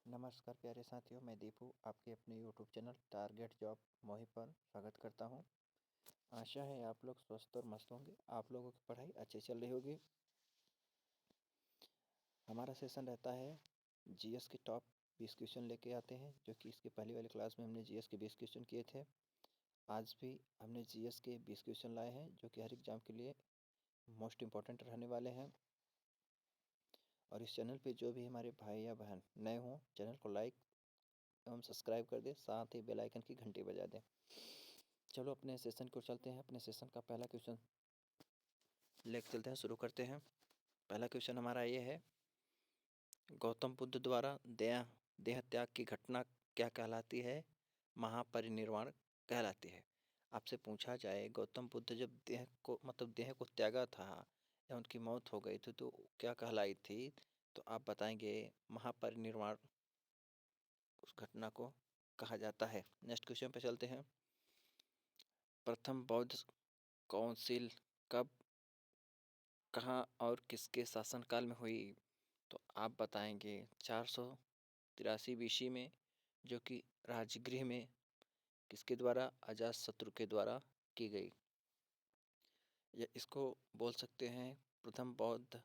नमस्कार प्यारे साथियों, मैं दीपू आपके अपने यूट्यूब चैनल टारगेट जॉब मोहित पर स्वागत करता हूं। आशा है आप लोग स्वस्थ और मस्त होंगे। आप लोगों की पढ़ाई अच्छी चल रही होगी। हमारा सेशन रहता है जीएस के टॉप 20 क्वेश्चन लेके आते हैं, जो कि इसके पहली वाली क्लास में हमने जीएस के 20 क्वेश्चन किए थे। आज भी हमने जीएस के 20 क्वेश्चन लाए हैं, जो कि हर एग्जाम के लिए मोस्ट इम्पॉर्टेंट रहने वाले हैं। और इस चैनल पे जो भी हमारे भाई या बहन नए हों, चैनल को लाइक एवं सब्सक्राइब कर दें, साथ ही बेल आइकन की घंटी बजा दें। चलो अपने सेशन को चलते हैं। अपने सेशन का पहला क्वेश्चन लेकर चलते हैं, शुरू करते हैं। पहला क्वेश्चन हमारा ये है, गौतम बुद्ध द्वारा देह त्याग की घटना क्या कहलाती है? महापरिनिर्वाण कहलाती है। आपसे पूछा जाए, गौतम बुद्ध जब देह को त्यागा था या उनकी मौत हो गई थी तो क्या कहलाई थी? तो आप बताएंगे महापरिनिर्वाण उस घटना को कहा जाता है। नेक्स्ट क्वेश्चन पे चलते हैं। प्रथम बौद्ध काउंसिल कब, कहाँ और किसके शासनकाल में हुई? तो आप बताएंगे 483 BC में, जो कि राजगृह में किसके द्वारा? अजातशत्रु के द्वारा की गई। या इसको बोल सकते हैं प्रथम बौद्ध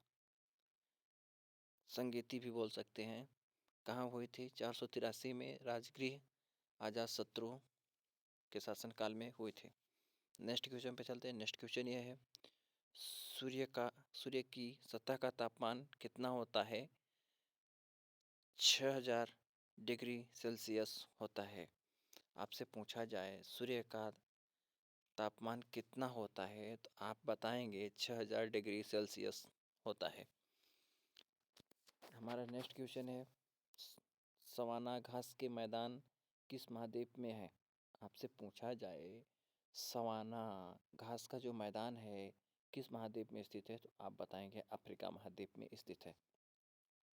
संगीति भी बोल सकते हैं। कहाँ हुई थी? 483 में राजगृह अजातशत्रु के शासनकाल में हुई थी। नेक्स्ट क्वेश्चन पे चलते हैं। नेक्स्ट क्वेश्चन ये है, सूर्य की सतह का तापमान कितना होता है? 6000 डिग्री सेल्सियस होता है। आपसे पूछा जाए सूर्य का तापमान कितना होता है, तो आप बताएंगे 6000 डिग्री सेल्सियस होता है। हमारा नेक्स्ट क्वेश्चन है, सवाना घास के मैदान किस महाद्वीप में है? आपसे पूछा जाए सवाना घास का जो मैदान है किस महाद्वीप में स्थित है, तो आप बताएंगे अफ्रीका महाद्वीप में स्थित है।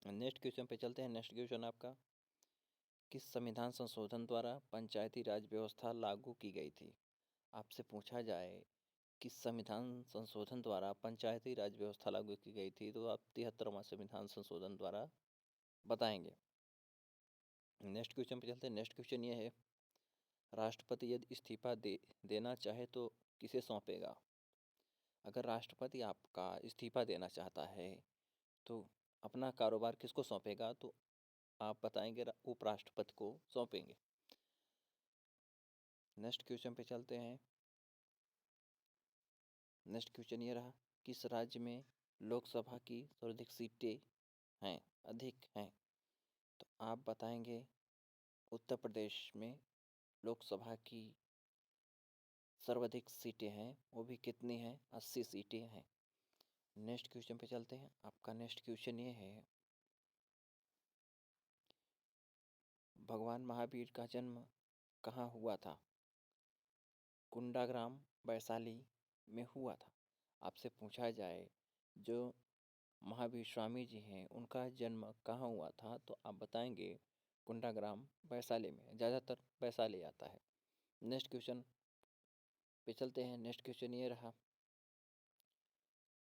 नेक्स्ट क्वेश्चन पे चलते हैं। नेक्स्ट क्वेश्चन आपका, किस संविधान संशोधन द्वारा पंचायती राज व्यवस्था लागू की गई थी? आपसे पूछा जाए किस संविधान संशोधन द्वारा पंचायती राज व्यवस्था लागू की गई थी, तो आप 73वां संविधान संशोधन द्वारा बताएंगे। नेक्स्ट क्वेश्चन पे चलते हैं। नेक्स्ट क्वेश्चन ये है, राष्ट्रपति यदि इस्तीफा देना चाहे तो किसे सौंपेगा? अगर राष्ट्रपति आपका इस्तीफा देना चाहता है तो अपना कारोबार किसको सौंपेगा? तो आप बताएंगे उपराष्ट्रपति को सौंपेंगे। नेक्स्ट क्वेश्चन पे चलते हैं। नेक्स्ट क्वेश्चन ये रहा, किस राज्य में लोकसभा की सर्वाधिक सीटें हैं, अधिक हैं? तो आप बताएंगे उत्तर प्रदेश में लोकसभा की सर्वाधिक सीटें हैं, वो भी कितनी हैं? 80 सीटें हैं। नेक्स्ट क्वेश्चन पे चलते हैं। आपका नेक्स्ट क्वेश्चन ये है, भगवान महावीर का जन्म कहाँ हुआ था? कुंडाग्राम वैशाली में हुआ था। आपसे पूछा जाए जो महावीर स्वामी जी हैं उनका जन्म कहाँ हुआ था, तो आप बताएंगे कुंडाग्राम वैशाली में। ज़्यादातर वैशाली आता है। नेक्स्ट क्वेश्चन पे चलते हैं। नेक्स्ट क्वेश्चन ये रहा,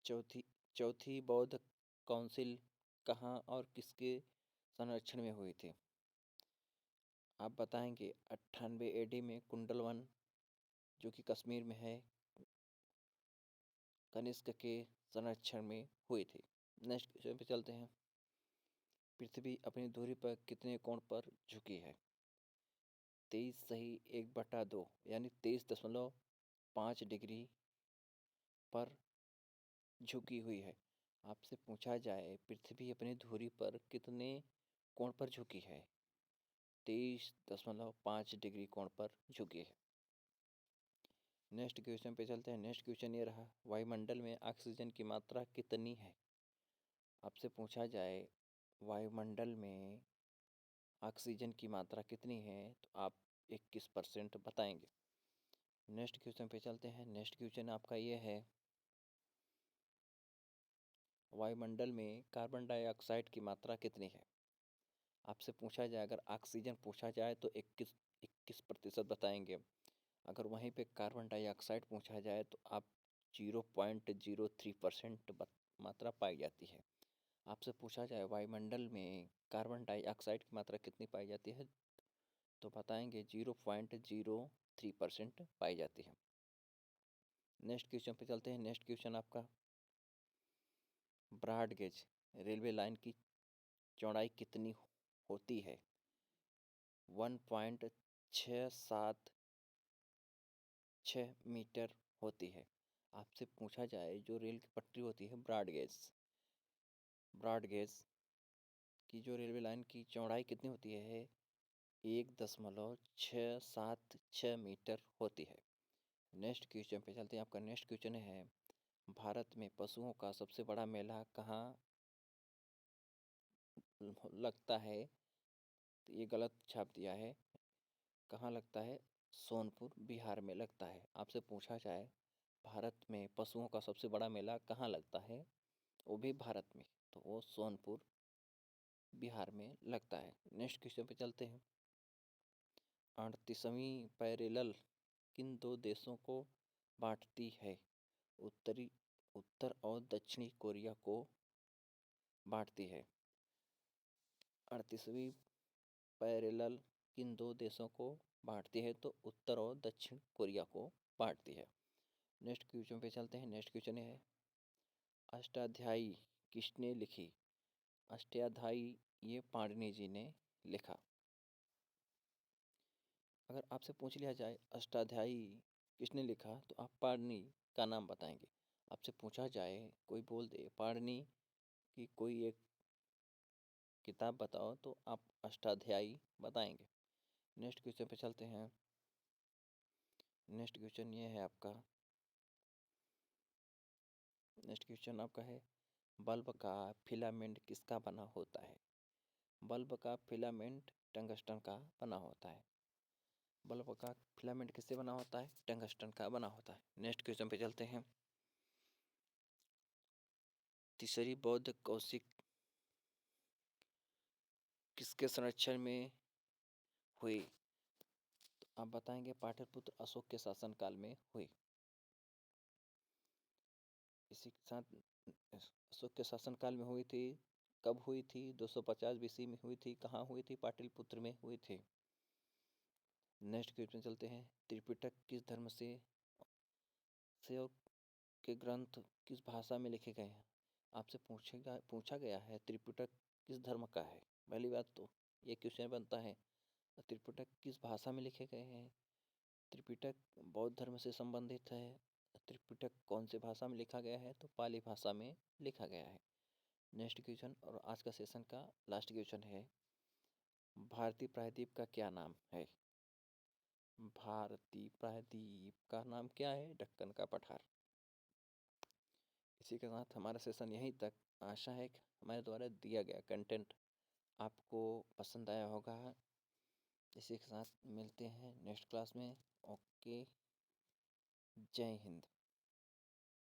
चौथी चौथी बौद्ध काउंसिल कहाँ और किसके संरक्षण में हुई थी? आप बताएंगे 98 AD में कुंडलवन, जो कि कश्मीर में है, कनिष्क के संरक्षण में हुई थी। नेक्स्ट क्वेश्चन पे चलते हैं। पृथ्वी अपनी धुरी पर कितने कोण पर झुकी है? 23 सही 1/2 यानी 23.5 डिग्री पर झुकी हुई है। आपसे पूछा जाए पृथ्वी अपनी धुरी पर कितने कोण पर झुकी है? 23.5 डिग्री कोण पर झुकी है। नेक्स्ट क्वेश्चन पे चलते हैं। नेक्स्ट क्वेश्चन ये रहा, वायुमंडल में ऑक्सीजन की मात्रा कितनी है? आपसे पूछा जाए वायुमंडल में ऑक्सीजन की मात्रा कितनी है, तो आप 21% बताएंगे। नेक्स्ट क्वेश्चन पे चलते हैं। नेक्स्ट क्वेश्चन आपका ये है, वायुमंडल में कार्बन डाइऑक्साइड की मात्रा कितनी है? आपसे पूछा जाए अगर ऑक्सीजन पूछा जाए तो 21% बताएंगे। अगर वहीं पे कार्बन डाइऑक्साइड पूछा जाए तो आप 0.03% मात्रा पाई जाती है। आपसे पूछा जाए वायुमंडल में कार्बन डाइऑक्साइड की मात्रा कितनी पाई जाती है, तो बताएंगे 0.03% पाई जाती है। नेक्स्ट क्वेश्चन पे चलते हैं। नेक्स्ट क्वेश्चन आपका, ब्रॉड गेज रेलवे लाइन की चौड़ाई कितनी होती है? 1.676 मीटर होती है। आपसे पूछा जाए जो रेल की पटरी होती है ब्रॉड गेज की जो रेलवे लाइन की चौड़ाई कितनी होती है? 1.676 मीटर होती है। नेक्स्ट क्वेश्चन पे चलते हैं। आपका नेक्स्ट क्वेश्चन है, भारत में पशुओं का सबसे बड़ा मेला कहाँ लगता है? तो ये गलत छाप दिया है। कहाँ लगता है? सोनपुर बिहार में लगता है। आपसे पूछा जाए भारत में पशुओं का सबसे बड़ा मेला कहाँ लगता है, वो भी भारत में, तो वो सोनपुर बिहार में लगता है। नेक्स्ट क्वेश्चन पे चलते हैं। 38वीं पैरेलल किन दो देशों को बांटती है? उत्तरी उत्तर और दक्षिणी कोरिया को बांटती है। 38वीं पैरेलल किन दो देशों को बांटती है? तो उत्तर और दक्षिण कोरिया को बांटती है। नेक्स्ट क्वेश्चन पे चलते हैं। नेक्स्ट क्वेश्चन है, अष्टाध्यायी किसने लिखी? अष्टाध्यायी ये पाणिनि जी ने लिखा। अगर आपसे पूछ लिया जाए अष्टाध्यायी किसने लिखा, तो आप पाणिनि का नाम बताएंगे। आपसे पूछा जाए, कोई बोल दे पाणिनि की कोई एक किताब बताओ, तो आप अष्टाध्यायी बताएंगे। नेक्स्ट क्वेश्चन पे चलते हैं। नेक्स्ट क्वेश्चन ये है आपका, नेक्स्ट क्वेश्चन आपका है, बल्ब का फिलामेंट किसका बना होता है? बल्ब का फिलामेंट टंगस्टन का बना होता है। बल्ब का फिलामेंट किससे बना होता है? टंगस्टन का बना होता है। नेक्स्ट क्वेश्चन पे चलते हैं। तीसरी बौद्ध कौशिक किसके संरक्षण में हुई? तो आप बताएंगे पाटलिपुत्र अशोक के शासनकाल में हुई। इसी के साथ अशोक के शासनकाल में हुई थी। कब हुई थी? 250 बीसी में हुई थी। कहाँ हुई थी? पाटलिपुत्र में हुई थी। नेक्स्ट क्वेश्चन चलते हैं। त्रिपिटक किस धर्म से और के ग्रंथ किस भाषा में लिखे गए हैं? आपसे पूछा गया है त्रिपिटक किस धर्म का है। पहली बात तो ये क्वेश्चन बनता है, त्रिपिटक किस भाषा में लिखे गए हैं? त्रिपिटक बौद्ध धर्म से संबंधित है। त्रिपिटक कौन सी भाषा में लिखा गया है? तो पाली भाषा में लिखा गया है। नेक्स्ट क्वेश्चन और आज का सेशन का लास्ट क्वेश्चन है, भारतीय प्रायद्वीप का क्या नाम है? भारतीय प्रायद्वीप का नाम क्या है? दक्कन का पठार। इसी के साथ हमारा सेशन यहीं तक। आशा है कि हमारे द्वारा दिया गया कंटेंट आपको पसंद आया होगा। इसी के साथ मिलते हैं नेक्स्ट क्लास में। ओके, जय हिंद।